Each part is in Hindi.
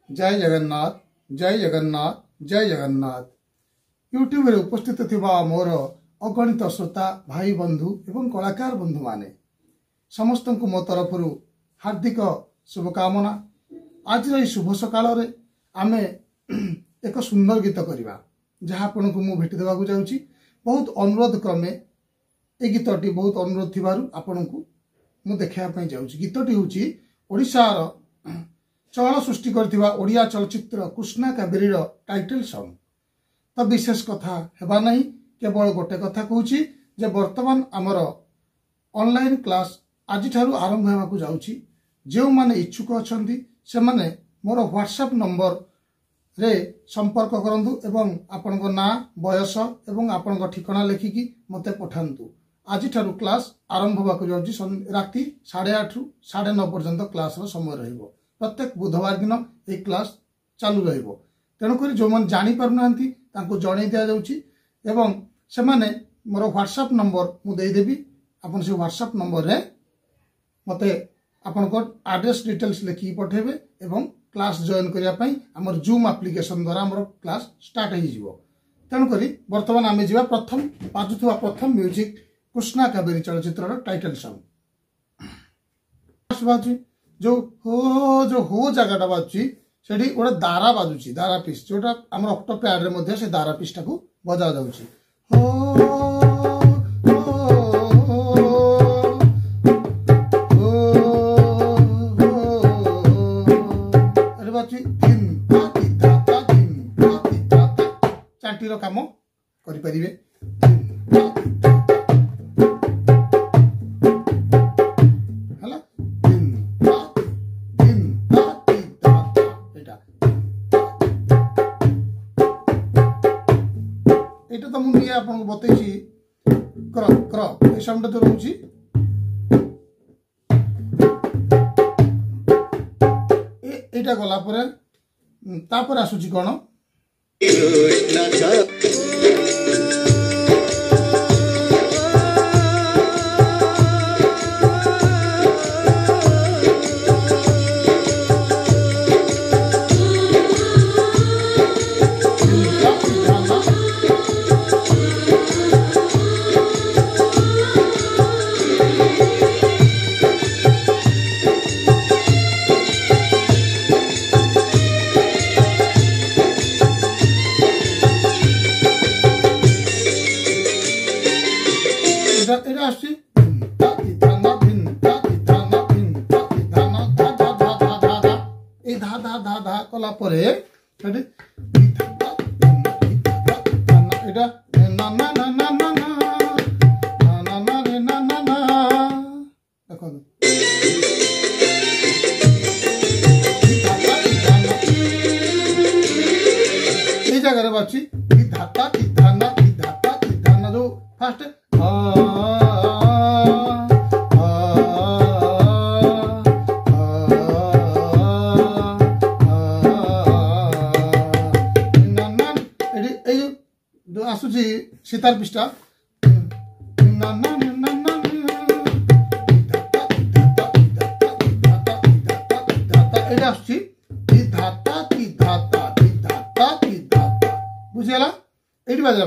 जय जगन्नाथ जय जगन्नाथ जय जगन्नाथ। यूट्यूब रे उपस्थित थिबा मोर अगणित श्रोता भाई बंधु एवं कलाकार बंधु माने समस्त को मो तरफ हार्दिक शुभकामना। आज शुभ सकाल रे आमे एक सुंदर गीत करिबा जहाँ आपण को मु भेटी देबाकू जाउची। बहुत अनुरोध क्रमे ए गीतटी बहुत अनुरोध थिबारु आपण को मु देखा पई जाउची। गीतटी होची ओडिशार चल सृष्टि करथिबा ओडिया चलचित्र कृष्णा कावेरी टाइटल सॉन्ग। तो विशेष कथा हेबा नहीं, केवल गोटे कथा कहूची जे वर्तमान आमर ऑनलाइन क्लास आज ठारू आरंभ हेबाकू जाउची। जो माने इच्छुक अछंती से माने मोर व्हाट्सएप नंबर रे संपर्क करंतु एवं आपन को ना बयस एवं आपन को ठिकाना लेखिकी मते पठांतु। आज ठारू क्लास आरंभ होबाकू जाउची। राति 8:30 रु 9:30 पर्यंत क्लास रो समय रहिबो। प्रत्येक बुधवार दिन ए क्लास चालू रहिबो। तेणुक जो मैंने जापर ना जन दि जाऊँगी एवं से माने मोर व्हाट्सएप नंबर मुदेदेवी। आपन से व्हाट्सएप नंबर रे मते आपन को एड्रेस डिटेल्स लिखिकी पठेबे एवं क्लास जॉइन करने आमर जूम एप्लिकेशन द्वारा आमर क्लास स्टार्ट हो। तेणुक बर्तमान आम जा प्रथम बाजुवा प्रथम म्यूजिक कृष्णा कावेरी चलचित्र टाइटल सॉन्ग। जो हो जगह बाजुची सेठी गोटे दारा बाजुची, दारा पीस जोटा आम ऑक्टोपैड रे मध्य से दारा पीस टाकू बजा जाउची। अरे बाजुची दिन ता चांटी रो काम करि परिबे। तो मुझे आपको बतई क्र क्र ये साउंड जो रोची एटा गला परे तापर आसुची कोन कला परे जगह बाची धाता धाना जो फास्ट आसुची सीतार पृष्ठा बुझीगला ये बाजा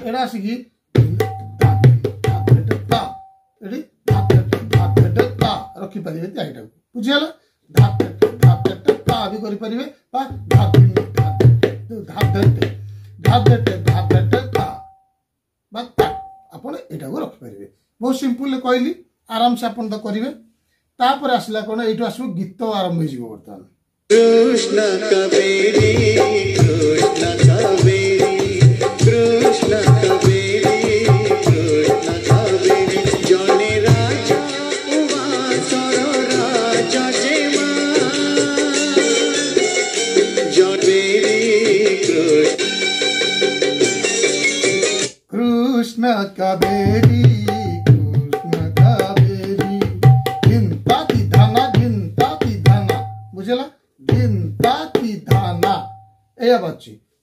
एटा आसिकी रखिपारे बुझीगला भी करें रखिपारे। बहुत सिंपल कहली आराम से आपन तो करेंगे। तापर आसला कौन ये आसो गीत आरंभ हो बर्तमान। कृष्णा कावेरी कृष्णा कावेरी कृष्णा कावेरी कृष्णा कावेरी जने राजा उवासर राजा जेमा जनेरी कृष्णा कावेरी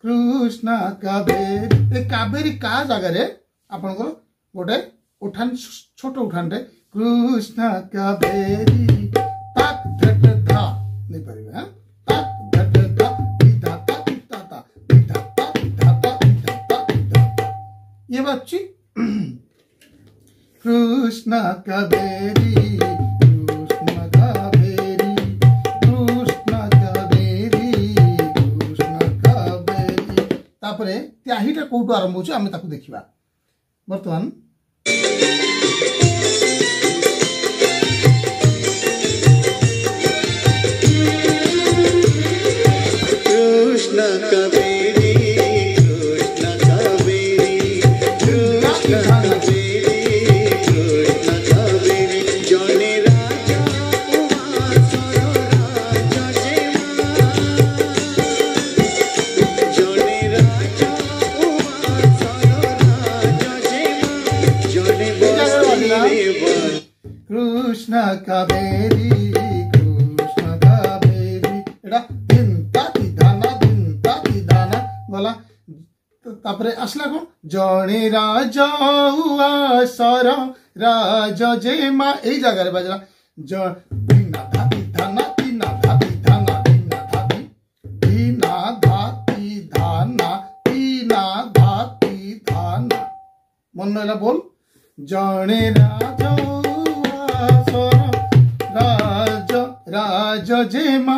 कृष्णा कावेरी कावेरी का जगह आपण गोटे उठान छोट उठान कृष्णा कावेरी नहीं पारिबे हां ता ध ध धा ता ता ता धा ता धा ता धा ता ये बात छी कृष्ण कावेरी कृष्ण कावेरी कृष्ण कावेरी कृष्ण कावेरी तापरे त्याहीटा कोठु आरंभ होछ आमे ताकू देखिबा वर्तमान कृष्ण कावेरी कृष्ण कावेरी कृष्ण कावेरी कृष्ण कावेरी जने राजा उमासर राजा जने राजा उमासर राजा जने बस्ती वन कृष्ण कावेरी कृष्ण कावेरी एटा दिन ताती दाना बोला तापरे असला कोन जणे राजा उआसर राजा जेमा एई जगह रे बाजला ज दिना धाती धाना दिना धाती धाना दिना धाती दिना धाती धाना दिना धाती धाना मन नला बोल जणे राजा उआसर राजा राजा जेमा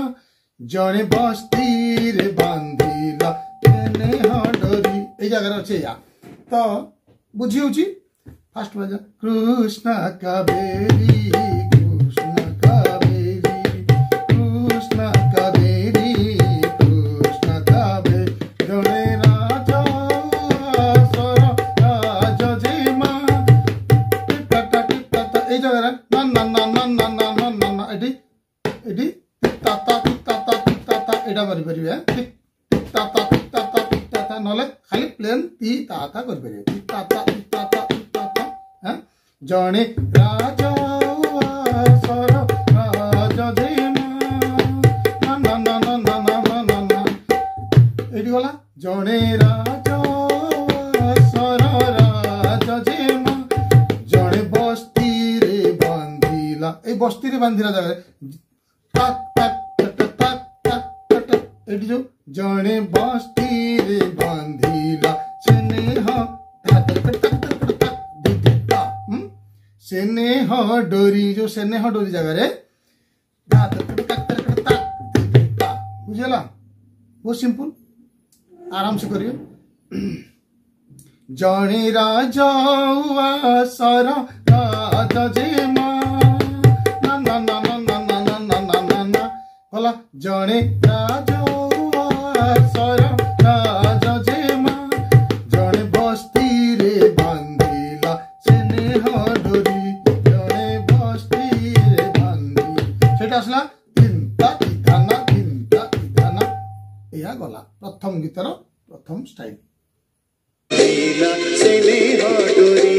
जणे बस्ती रे बांधिला तेने हडरी ए जगह अच्छे या तो बुझी होची फास्ट बजा कृष्ण कावेरी कृष्ण कावेरी कृष्ण कावेरी कृष्ण कावेरी जणे राजा उआसर राजा जेमा टिपटा टिपटा ए जगह ना ना ना ना ना ना ना ना एडी एडी ताता ताता ताता एडा करि परिबे टिक ताता ताता ताता नले खाली प्लेन ती ताता करि परिबे ताता ताता ताता हैं जणे राजा उआसर राजा जेमा ना ना ना ना ना ना ना ना एडी गला जणे राजा उआसर राजा जेमा जणे बस्ती रे बांधिला ए बस्ती रे बांधिला जगह ताक ताक ताक ताक ताक एडी जो जणे बस्ती रे बांधिला स्नेह स्नेह डोरी जो स्नेह डोरी जगह रे बुझला बहुत सिंपल आराम से करिए जणे राजा उआसर राजा जेमा ना ना ना ना ना ना ना ना ना ना ना बोला जणे राजा उआसर राजा जेमा जणे बस्ती रे बांधिला स्नेह डोरी जणे बस्ती रे बांधि सेटा असला चिंता विधाना या गला प्रथम गीतर प्रथम स्टाइल लीला स्नेह डोरी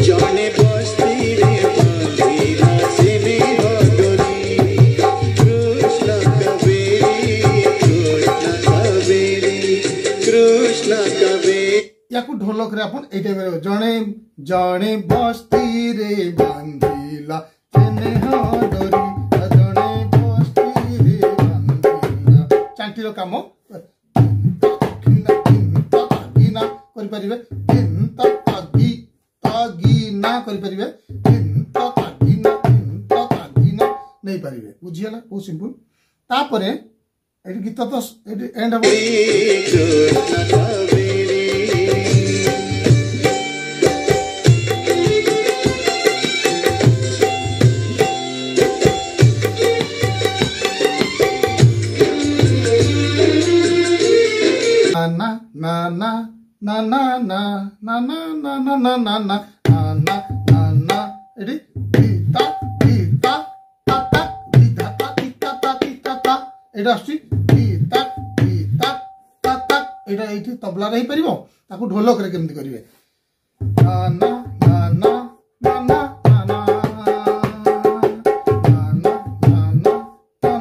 जने बस्ती रे बांधिला स्नेह डोरी कृष्ण कावेरी कृष्ण कावेरी याकू ढोलक रे अपन एटे बेरे जणे जणे बस्ती रे बांधिला स्नेह डोरी जणे बस्ती रे बांधिला चांटीर काम करि परिबे तिनता तागी तागी ना करि परिबे तिनता तागी ना नहीं परिबे बुझियला बहुत सिंपल तापरे एडी गीत तो एडी एंड हो Krishna Kaveri na na na na na na na na na na na na na na na na एडी ता ता ता ता ता ता ता ता ता एडा आसी ता ता ता ता एडा एठी तबला रही परिबो ताकू ढोलक रे केमति करिवे ना ना ना ना ना ना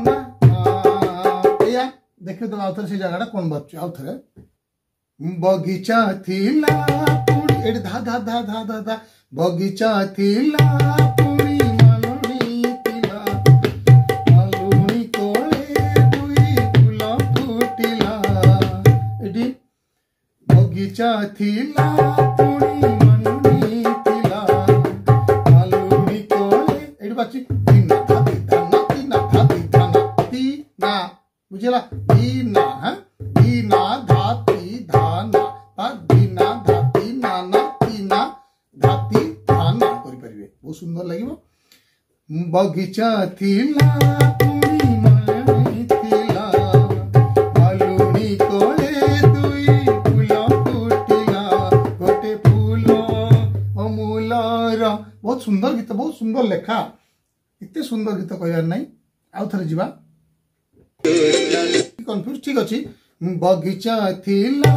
ना या देखियो तो आउथर से जगहटा कोन बच्चे आउथर बगीचा थिला पुणी एडी धा धा धा धा धा धा बगीचा थिला पुणी मालुणी थिला मालुणी कोळे बगीचा थिला पुणी मालुनी थिला मालुनी कोले एडी बाची तीना धाती धाना तीना बुझला तीना हां तीना धाती धाना बा तीना धाती नाना तीना धाती धाना करि परिबे बहुत सुंदर लागिवो बगीचा थिला पुणी मालुनी थिला मालुनी कोले बहुत सुंदर गीत बहुत सुंदर लेखा इतने सुंदर गीत कहबार नहीं आउ थे जीवा कंफ्यूज ठीक अच्छी बगीचा थिला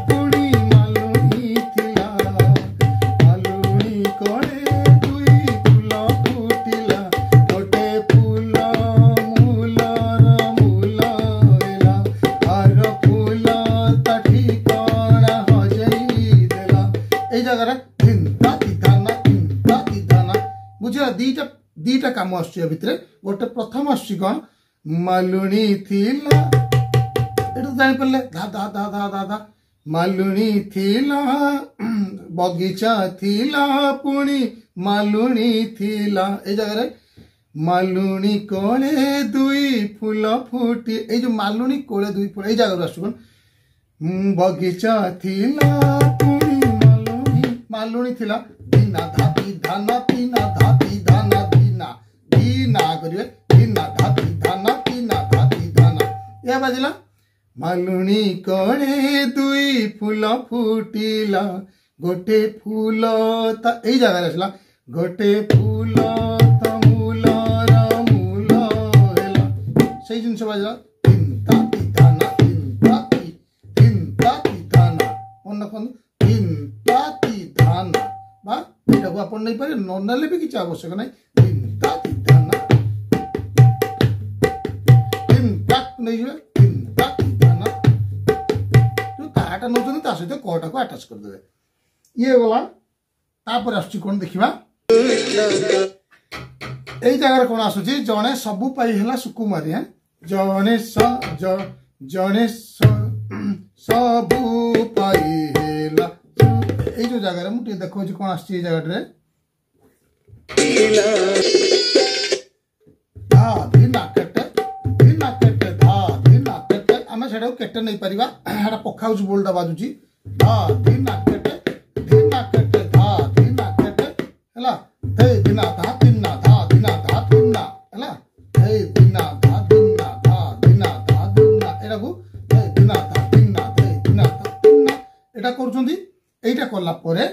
पुणी मालुनी थिला मालुनी कोले दुई फूल फुटिला गोटे फूल मूलर मूल देला आर फूल ता ठिकाना हजई देला ए जगह बुझा दीटा काम आसुची भितर गोटे प्रथम आसुची कौन मालुनी थिला एटा जानि परले धा धा धा धा धा धा मालुनी थिला बगीचा थिला पुणी मालुनी थिला ए जगह मालुनी कोले दुई फूल फुटी ए जो मालुनी कोले दुई फूल ए जगह आसुची कौन बगीचा थिला पुणी मालुनी थिला दीना धाती धाना तीना धाती धाना दीना दीना करिवे दीना धाती धाना तीना धाती धाना या बाजिला मालुनी कोणे दुई फूल फुटिला गोटे फूल ता एई जगह आसला गोटे फूल ता मूलर मूल हेला सेई जिंस बाजिला तीन धाती धाना मन रखन तीन धाती धाना बा एटा को अपन नहीं पारे नॉर्मल भी किछ आवश्यक नहीं तीन धाती धाना तीन धात नहीं है तीन धाती धाना जो ताटा नउछन ता सहित कोटा को अटैच कर देबे ये वाला तापर आसुची कोन देखिबा एई जगह कोन आसुची जणे सबु पाई हला सुकुमारी हैं जणे सबु पाई हेला এই যে জায়গায় মুটি দেখো যে কোন আসছে এই জায়গাটারে ধা ধিনা কেটে ধা ধিনা কেটে আমি সেটাও কেটে নেই পারিবা এটা পখাউজ বোলটা বাজুছি ধা ধিনা কেটে ধা ধিনা কেটে হেলা ধে ধিনা ধা তিনা ধা ধিনা ধা তিনা হেলা ধে ধিনা ধা তিনা ধা ধিনা ধা তিনা এটাকু ধে ধিনা ধা তিনা ধে ধিনা ধা তিনা এটা করছন্তি এইটা করলা পরে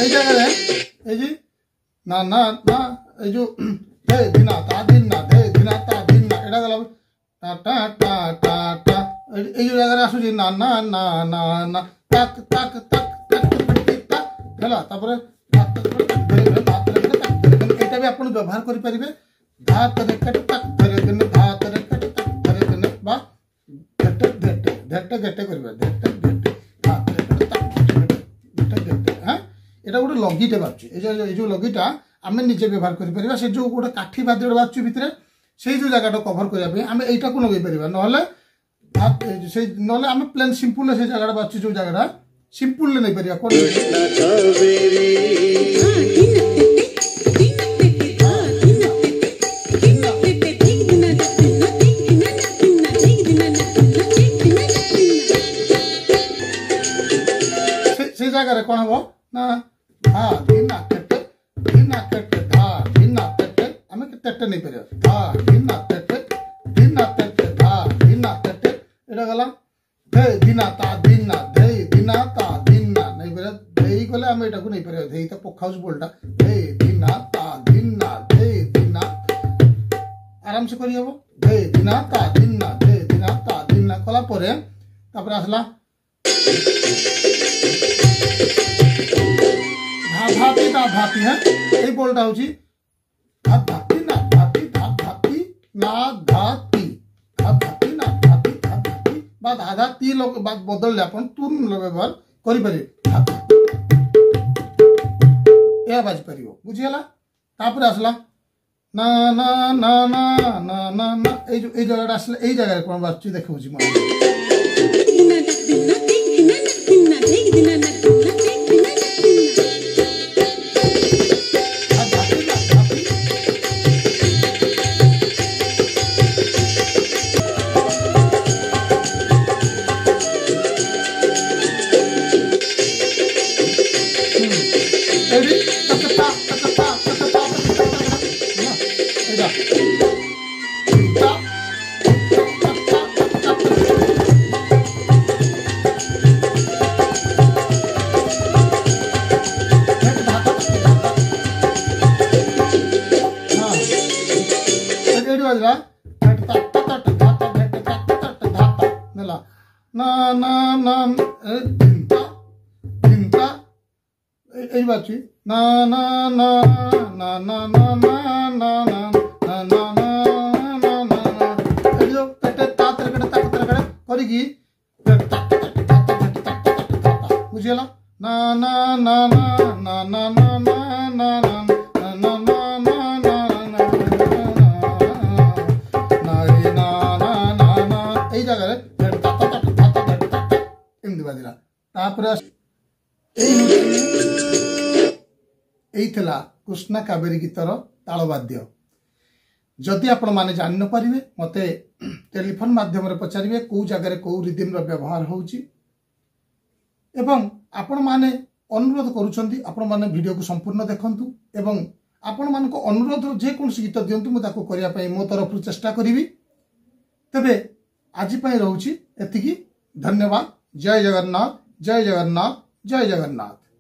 এই জায়গায় এই যে না না না এই যে ধে দিনা তা দিনা ধে দিনা তা দিনা এটা গেল টা টা টা টা টা এই জায়গায় আসুছি না না না না না তাক তাক তাক তাক তাক হেলা তারপরে এটা भी आपण व्यवहार करि परिबे धा तरे कट तक धरे दिन धा तरे कट तक धरे दिन बा घट घट घट घट करबे घट घट धा तरे कट तक घट घट हां এটা গোটে লগিটা বাজছে এই যে লগিটা আমি নিজে ব্যবহার করি পারিবা সে যে গোটে কাঠি বাদ্যটা বাজছে ভিতরে সেই যে জায়গাটা কভার করিয়া পই আমি এইটাকু লগাই পারিবা নহলে সেই নহলে আমি প্লেন সিম্পল সেই জায়গাটা বাজছে যে জায়গাটা সিম্পল লে নাই পারিবা কোন সেই জায়গায় কোন হবো না धा धिना कटे धा धिना कटे हमें कटे नहीं पारे धा धिना कटे धा धिना कटे एटा गला धे धिना ता धिना धे धिना ता धिना नहीं पारे धे गले हम एटा को नहीं पारे धे तो पखाउस बोलटा धे धिना ता धिना धे धिना आराम से करी हबो धे धिना ता धिना कला परे तापर आसला धाती है ये बोलता हूँ जी धाती ना धाती ना धाती বা ধাধা তি বদললে ଆପଣ ତୁନ ବ୍ୟବହାର କରିପାରିବେ ଏହା ବାଜିପାରିବ ବୁଝିଗଲା। ତାପରେ ଆସିଲା ନା ନା ନା ନା ନା ନା ନା ଏଇ ଜାଗାଟା ଆସିଲା ଏଇ ଜାଗାରେ କ'ଣ ବାଜୁଛି ଦେଖଉଛି ମୁଁ এই বাজছি না না না না না না না না না না না না এই যে তা তরকড়ে তাক তরকড়ে করিকি বুঝিলা না না না না না না না না না না না না না এই জায়গায় এমনি বাজিলা তারপরে এই ଥିଲା କୃଷ୍ଣା କାବେରୀ ଗୀତର ତାଳବାଦ୍ୟ। ଯଦି ଆପଣମାନେ ଜାଣି ନପାରିବେ ମୋତେ ଟେଲିଫୋନ ମାଧ୍ୟମରେ ପଚାରିବେ କେଉଁ ଜାଗାରେ କେଉଁ ରିଦିମର ବ୍ୟବହାର ହେଉଛି ଏବଂ ଆପଣମାନେ ଅନୁରୋଧ କରୁଛନ୍ତି ଆପଣମାନେ ଭିଡ଼ିଓକୁ ସମ୍ପୂର୍ଣ୍ଣ ଦେଖନ୍ତୁ ଏବଂ ଆପଣମାନଙ୍କ ଅନୁରୋଧର ଯେକୌଣସି ଗୀତ ଦିଅନ୍ତୁ ମୁଁ ତାକୁ କରିବା ପାଇଁ ମୋ ତରଫରୁ ଚେଷ୍ଟା କରିବି। ତେବେ ଆଜି ପାଇଁ ରହୁଛି ଏତିକି। ଧନ୍ୟବାଦ। ଜୟ ଜଗନ୍ନାଥ ଜୟ ଜଗନ୍ନାଥ ଜୟ ଜଗନ୍ନାଥ।